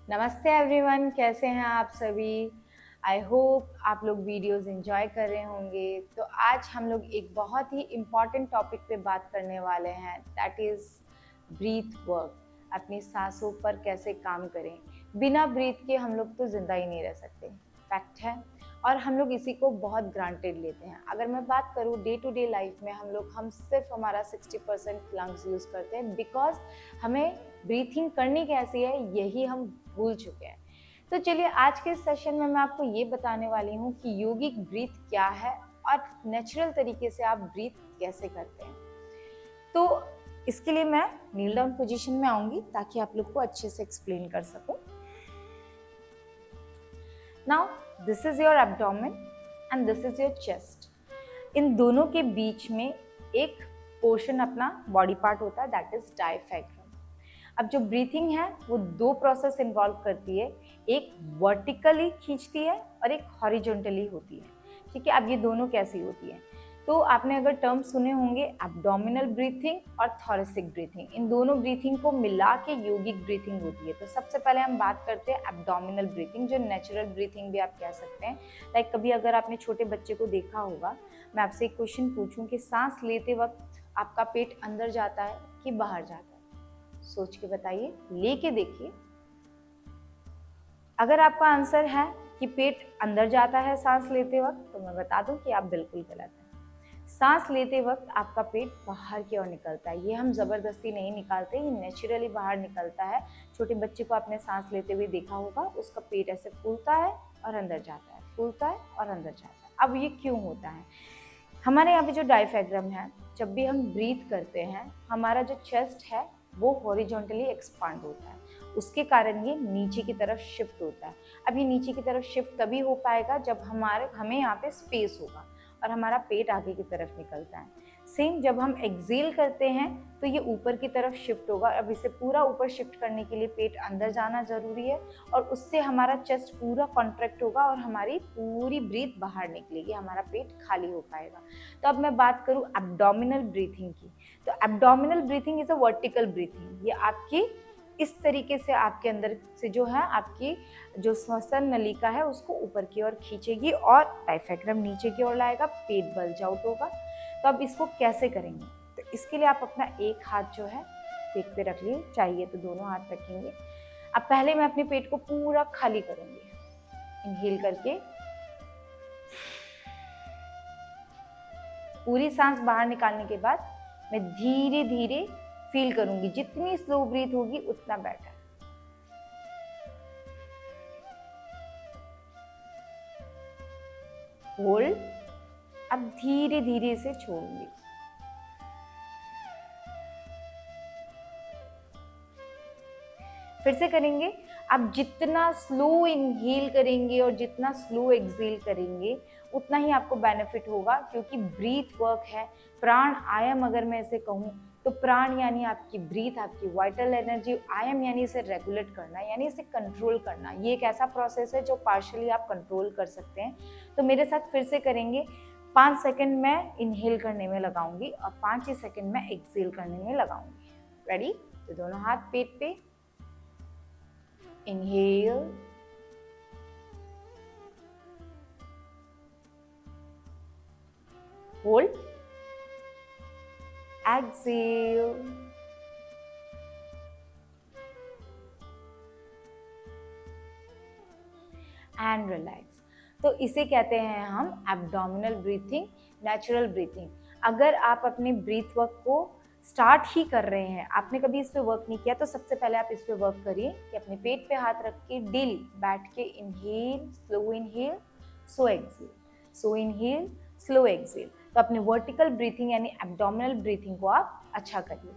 नमस्ते एवरीवन, कैसे हैं आप सभी। आई होप आप लोग वीडियोस एंजॉय कर रहे होंगे। तो आज हम लोग एक बहुत ही इम्पॉर्टेंट टॉपिक पे बात करने वाले हैं, दैट इज़ ब्रीथ वर्क। अपनी सांसों पर कैसे काम करें। बिना ब्रीथ के हम लोग तो ज़िंदा ही नहीं रह सकते, फैक्ट है। और हम लोग इसी को बहुत ग्रांटेड लेते हैं। अगर मैं बात करूँ डे टू डे लाइफ में हम सिर्फ हमारा 60% लंग्स यूज़ करते हैं, बिकॉज हमें ब्रीथिंग करनी कैसी है यही हम भूल चुके हैं। तो चलिए आज के सेशन में मैं आपको ये बताने वाली हूँ कि योगिक ब्रीथ क्या है और नेचुरल तरीके से आप ब्रीथ कैसे करते हैं। तो इसके लिए मैं नील डाउन पोजीशन में आऊंगी ताकि आप लोग को अच्छे से एक्सप्लेन कर सकूं। Now this is your abdomen and this is your chest. इन दोनों के बीच में एक पोर्शन अपना बॉडी पार्ट होता है, दैट इज डायफ्रैगम। अब जो ब्रीथिंग है वो दो प्रोसेस इन्वॉल्व करती है, एक वर्टिकली खींचती है और एक हॉरिजॉन्टली होती है। ठीक है, अब ये दोनों कैसी होती है, तो आपने अगर टर्म सुने होंगे एब्डोमिनल ब्रीथिंग और थोरेसिक ब्रीथिंग। इन दोनों ब्रीथिंग को मिला के योगिक ब्रीथिंग होती है। तो सबसे पहले हम बात करते हैं एब्डोमिनल ब्रीथिंग, जो नेचुरल ब्रीथिंग भी आप कह सकते हैं। लाइक कभी अगर आपने छोटे बच्चे को देखा होगा, मैं आपसे एक क्वेश्चन पूछूं कि सांस लेते वक्त आपका पेट अंदर जाता है कि बाहर जाता है, सोच के बताइए, लेके देखिए। अगर आपका आंसर है कि पेट अंदर जाता है सांस लेते वक्त, तो मैं बता दूं कि आप बिल्कुल गलत हैं। सांस लेते वक्त आपका पेट बाहर की ओर निकलता है। ये हम जबरदस्ती नहीं निकालते, ये नेचुरली बाहर निकलता है। छोटे बच्चे को आपने सांस लेते हुए देखा होगा, उसका पेट ऐसे फूलता है और अंदर जाता है, फूलता है और अंदर जाता है। अब ये क्यों होता है? हमारे यहाँ पे जो डायफ्रैगम है, जब भी हम ब्रीथ करते हैं हमारा जो चेस्ट है वो हॉरिजॉन्टली एक्सपांड होता है, उसके कारण ये नीचे की तरफ शिफ्ट होता है। अब ये नीचे की तरफ शिफ्ट तभी हो पाएगा जब हमें यहाँ पे स्पेस होगा और हमारा पेट आगे की तरफ निकलता है। सेम जब हम एक्सेल करते हैं तो ये ऊपर की तरफ शिफ्ट होगा। अब इसे पूरा ऊपर शिफ्ट करने के लिए पेट अंदर जाना जरूरी है और उससे हमारा चेस्ट पूरा कॉन्ट्रैक्ट होगा और हमारी पूरी ब्रीथ बाहर निकलेगी, हमारा पेट खाली हो पाएगा। तो अब मैं बात करूँ एब्डोमिनल ब्रीथिंग की, तो abdominal breathing is a vertical breathing. ये आपकी इस तरीके से आपके अंदर से जो है आपकी जो श्वसन नलिका है उसको ऊपर की ओर खींचेगी और डायफ्रैगम नीचे की ओर लाएगा, पेट बल्ज आउट होगा। तो अब इसको कैसे करेंगे? तो इसके लिए आप अपना एक हाथ जो है पेट पे रख लीजिए, चाहिए तो दोनों हाथ रखेंगे। अब पहले मैं अपने पेट को पूरा खाली करूंगी, इनहेल करके पूरी सांस बाहर निकालने के बाद मैं धीरे धीरे फील करूंगी, जितनी स्लो ब्रीथ होगी उतना बेटर। होल्ड, अब धीरे धीरे से छोड़ूंगी। फिर से करेंगे। अब जितना स्लो इनहेल करेंगे और जितना स्लो एक्सहेल करेंगे उतना ही आपको बेनिफिट होगा, क्योंकि ब्रीथ वर्क है, प्राण आयाम। अगर मैं इसे कहूँ तो प्राण यानी आपकी ब्रीथ, आपकी वाइटल एनर्जी, आयाम यानी इसे रेगुलेट करना, यानी इसे कंट्रोल करना। ये एक ऐसा प्रोसेस है जो पार्शियली आप कंट्रोल कर सकते हैं। तो मेरे साथ फिर से करेंगे। 5 सेकंड मैं इनहेल करने में लगाऊंगी और 5 ही सेकंड में एक्सहेल करने में लगाऊंगी। रेडी? तो दोनों हाथ पेट पे, inhale, hold, exhale, and relax। तो इसे कहते हैं हम एब्डोमिनल ब्रीथिंग, नेचुरल ब्रीथिंग। अगर आप अपने ब्रीथ वर्क को स्टार्ट ही कर रहे हैं, आपने कभी इस पे वर्क नहीं किया, तो सबसे पहले आप इस पे वर्क करिए कि अपने पेट पे हाथ रख के डेली बैठ के inhale, slow inhale, slow exhale, slow inhale, slow exhale. तो अपने वर्टिकल ब्रीथिंग यानी एब्डोमिनल ब्रीथिंग को आप अच्छा करिए।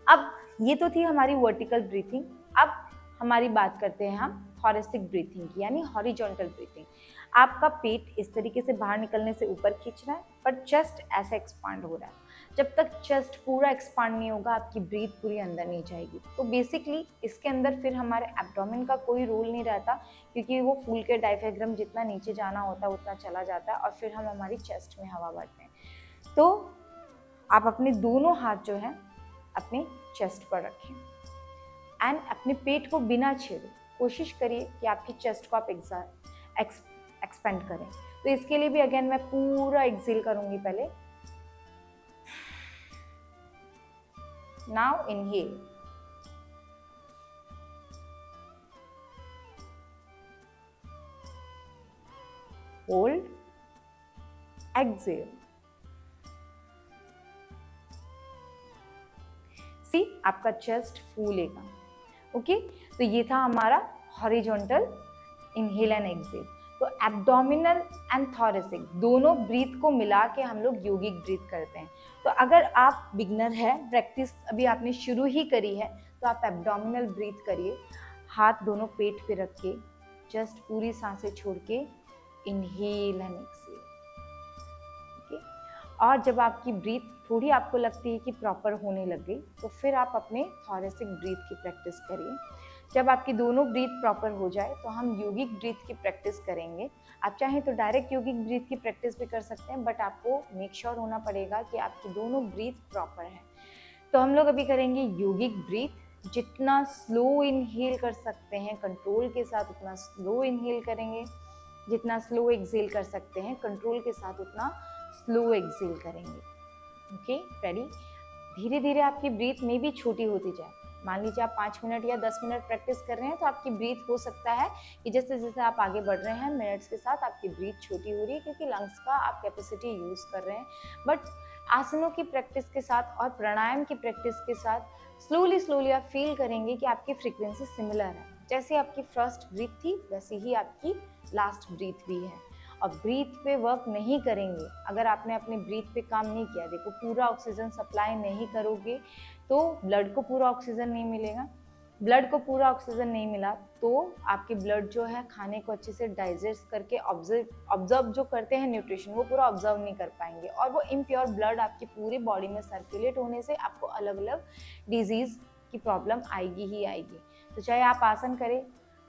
अब ये तो थी हमारी वर्टिकल ब्रीथिंग। अब हमारी बात करते हैं हम थोरेसिक ब्रीथिंग की, यानी हॉरिजॉन्टल ब्रीथिंग। आपका पेट इस तरीके से बाहर निकलने से ऊपर खींच रहा है, पर चेस्ट ऐसे एक्सपांड हो रहा है। जब तक चेस्ट पूरा एक्सपांड नहीं होगा आपकी ब्रीथ पूरी अंदर नहीं जाएगी। तो बेसिकली इसके अंदर फिर हमारे एब्डोमेन का कोई रोल नहीं रहता, क्योंकि वो फूल के डायफ्रैगम जितना नीचे जाना होता है उतना चला जाता है और फिर हम हमारी चेस्ट में हवा भरते हैं। तो आप अपने दोनों हाथ जो है अपने चेस्ट पर रखें एंड अपने पेट को बिना छेड़े कोशिश करिए कि आपकी चेस्ट को आप एक्सपेंड करें। तो इसके लिए भी अगेन मैं पूरा एक्सेल करूंगी पहले। Now inhale, hold, exhale. See आपका चेस्ट फूलेगा। ओके, तो ये था हमारा हॉरिजॉन्टल इनहेल एंड एक्सेल। तो एब्डोमिनल एंड थोरेसिक दोनों ब्रीथ को मिला के हम लोग योगिक ब्रीथ करते हैं। तो अगर आप बिगनर है, प्रैक्टिस अभी आपने शुरू ही करी है, तो आप एब्डोमिनल ब्रीथ करिए। हाथ दोनों पेट पे रख के जस्ट पूरी सांसें छोड़ के इनहेल एंड एक्सेल। ओके, और जब आपकी ब्रीथ थोड़ी आपको लगती है कि प्रॉपर होने लग गई, तो फिर आप अपने थोरेसिक ब्रीथ की प्रैक्टिस करिए। जब आपकी दोनों ब्रीथ प्रॉपर हो जाए तो हम योगिक ब्रीथ की प्रैक्टिस करेंगे। आप चाहें तो डायरेक्ट योगिक ब्रीथ की प्रैक्टिस भी कर सकते हैं, बट आपको मेक श्योर होना पड़ेगा कि आपकी दोनों ब्रीथ प्रॉपर है। तो हम लोग अभी करेंगे योगिक ब्रीथ। जितना स्लो इनहेल कर सकते हैं कंट्रोल के साथ उतना स्लो इनहेल करेंगे, जितना स्लो एक्सेल कर सकते हैं कंट्रोल के साथ उतना स्लो एक्सेल करेंगे। Okay, ready. धीरे धीरे आपकी ब्रीथ में भी छोटी होती जाए। मान लीजिए आप 5 मिनट या 10 मिनट प्रैक्टिस कर रहे हैं, तो आपकी ब्रीथ हो सकता है कि जैसे जैसे आप आगे बढ़ रहे हैं मिनट्स के साथ आपकी ब्रीथ छोटी हो रही है, क्योंकि लंग्स का आप कैपेसिटी यूज कर रहे हैं। बट आसनों की प्रैक्टिस के साथ और प्राणायाम की प्रैक्टिस के साथ स्लोली स्लोली आप फील करेंगे कि आपकी फ्रीक्वेंसी सिमिलर है। जैसे आपकी फर्स्ट ब्रीथ थी वैसी ही आपकी लास्ट ब्रीथ भी है। और ब्रीथ पे वर्क नहीं करेंगे, अगर आपने अपने ब्रीथ पे काम नहीं किया, देखो पूरा ऑक्सीजन सप्लाई नहीं करोगे तो ब्लड को पूरा ऑक्सीजन नहीं मिलेगा। ब्लड को पूरा ऑक्सीजन नहीं मिला तो आपके ब्लड जो है खाने को अच्छे से डाइजेस्ट करके ऑब्जर्व जो करते हैं न्यूट्रिशन, वो पूरा ऑब्जर्व नहीं कर पाएंगे, और वो इम्प्योर ब्लड आपकी पूरी बॉडी में सर्कुलेट होने से आपको अलग अलग डिजीज की प्रॉब्लम आएगी ही आएगी। तो चाहे आप आसन करें,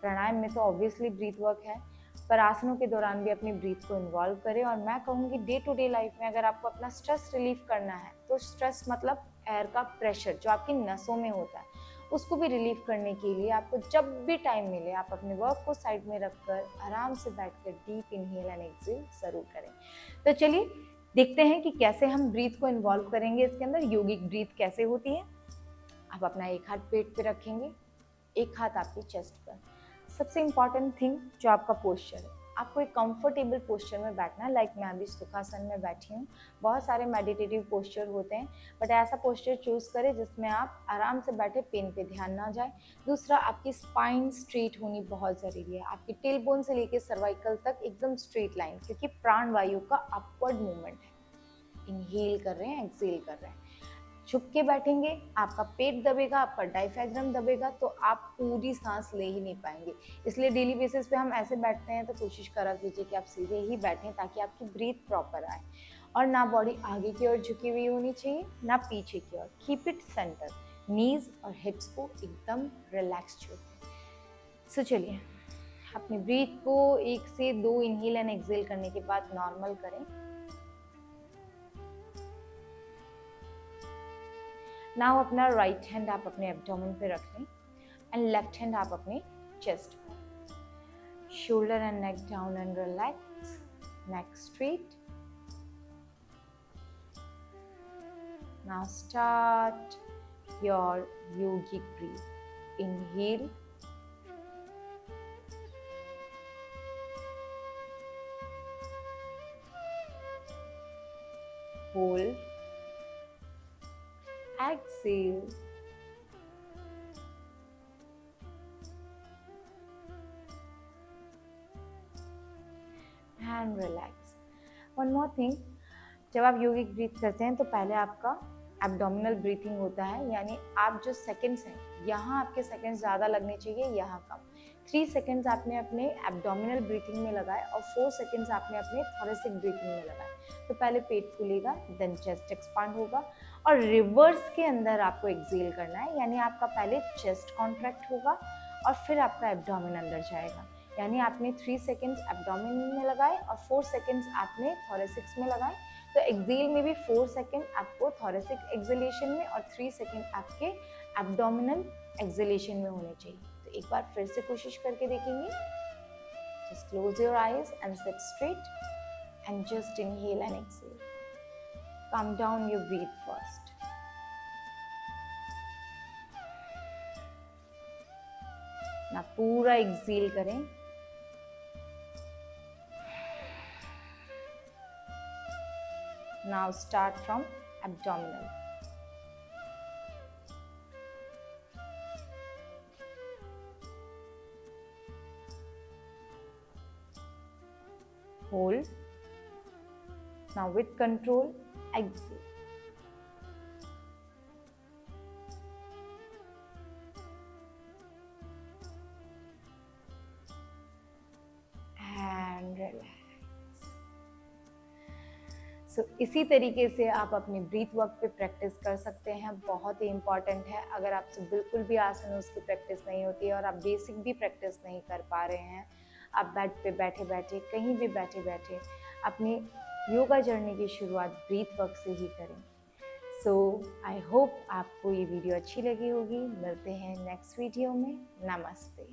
प्राणायाम में तो ऑब्वियसली ब्रीथ वर्क है, पर आसनों के दौरान भी अपनी ब्रीथ को इन्वॉल्व करें। और मैं कहूँगी डे टू डे लाइफ में अगर आपको अपना स्ट्रेस रिलीफ करना है, तो स्ट्रेस मतलब एयर का प्रेशर जो आपकी नसों में होता है, उसको भी रिलीफ करने के लिए आपको जब भी टाइम मिले आप अपने वर्क को साइड में रखकर आराम से बैठकर डीप इनहेल एंड एक्सेल जरूर करें। तो चलिए देखते हैं कि कैसे हम ब्रीथ को इन्वॉल्व करेंगे इसके अंदर, योगिक ब्रीथ कैसे होती है। आप अपना एक हाथ पेट पे रखेंगे, एक हाथ आपके चेस्ट पर। सबसे इम्पॉर्टेंट थिंग जो आपका पोस्चर है, आपको एक कंफर्टेबल पोस्चर में बैठना है। लाइक मैं अभी सुखासन में बैठी हूँ, बहुत सारे मेडिटेटिव पोस्चर होते हैं, बट ऐसा पोस्चर चूज करें जिसमें आप आराम से बैठे, पेन पे ध्यान ना जाए। दूसरा, आपकी स्पाइन स्ट्रेट होनी बहुत ज़रूरी है, आपकी टेल बोन से लेके सर्वाइकल तक एकदम स्ट्रेट लाइन, क्योंकि प्राण वायु का अपवर्ड मूवमेंट है। इनहेल कर रहे हैं, एक्सेल कर रहे हैं, झुक के बैठेंगे, आपका पेट दबेगा, आपका डायफ्राम दबेगा, तो आप पूरी सांस ले ही नहीं पाएंगे। इसलिए डेली बेसिस पे हम ऐसे बैठते हैं, तो कोशिश करा कीजिए कि आप सीधे ही बैठें ताकि आपकी ब्रीथ प्रॉपर आए। और ना बॉडी आगे की ओर झुकी हुई होनी चाहिए ना पीछे की ओर। कीप इट सेंटर, नीज और हिप्स को एकदम रिलैक्स छोड़ें। सो चलिए अपनी ब्रीथ को 1 से 2 इनहेल एंड एक्सेल करने के बाद नॉर्मल करें। नाउ अपना राइट हैंड आप अपने एब्डोमेन पे रख लें एंड लेफ्ट हैंड आप अपने चेस्ट पर। Shoulder and neck down and relax, neck straight. Now start your yogic breath. Inhale, hold, exhale, and relax. One more thing, जब आप योगिक ब्रीथ करते हैं तो पहले आपका एब्डोमिनल ब्रीथिंग होता है, यानी आप जो सेकंड्स हैं यहाँ आपके सेकंड्स ज़्यादा लगने चाहिए, यहाँ कम। 3 सेकंड्स आपने अपने एब्डोमिनल ब्रीथिंग में लगाए और 4 सेकंड्स आपने अपने थोरेसिक ब्रीथिंग में लगाए। तो पहले पेट फूलेगा, देन चेस्ट एक्सपांड होगा, और रिवर्स के अंदर आपको एक्सेल करना है, यानी आपका पहले चेस्ट कॉन्ट्रैक्ट होगा और फिर आपका एब्डोमेन अंदर जाएगा। यानी आपने 3 सेकंड्स एब्डोमेन में लगाए और 4 सेकंड्स आपने थोरेसिक्स में लगाए। तो एक्सेल में भी 4 सेकंड आपको थोरेसिक एक्सेलेशन में और 3 सेकंड आपके एब्डोमिनल एक्सेलेशन में होने चाहिए। तो एक बार फिर से कोशिश करके देखेंगे। Just close your eyes and sit straight and just inhale and exhale. Calm down your breathe first. ना पूरा एक्सहेल करें। Now start from abdominal. Hold. Now with control, exhale. And relax. इसी तरीके से आप अपने ब्रीथ वर्क पे practice कर सकते हैं। बहुत ही इम्पॉर्टेंट है। अगर आपसे बिल्कुल भी आसन उसकी प्रैक्टिस नहीं होती है और आप बेसिक भी प्रैक्टिस नहीं कर पा रहे हैं, आप बेड पे बैठे बैठे, कहीं भी बैठे बैठे अपनी योगा जर्नी की शुरुआत ब्रीथ वर्क से ही करें। आई होप आपको ये वीडियो अच्छी लगी होगी। मिलते हैं नेक्स्ट वीडियो में। नमस्ते।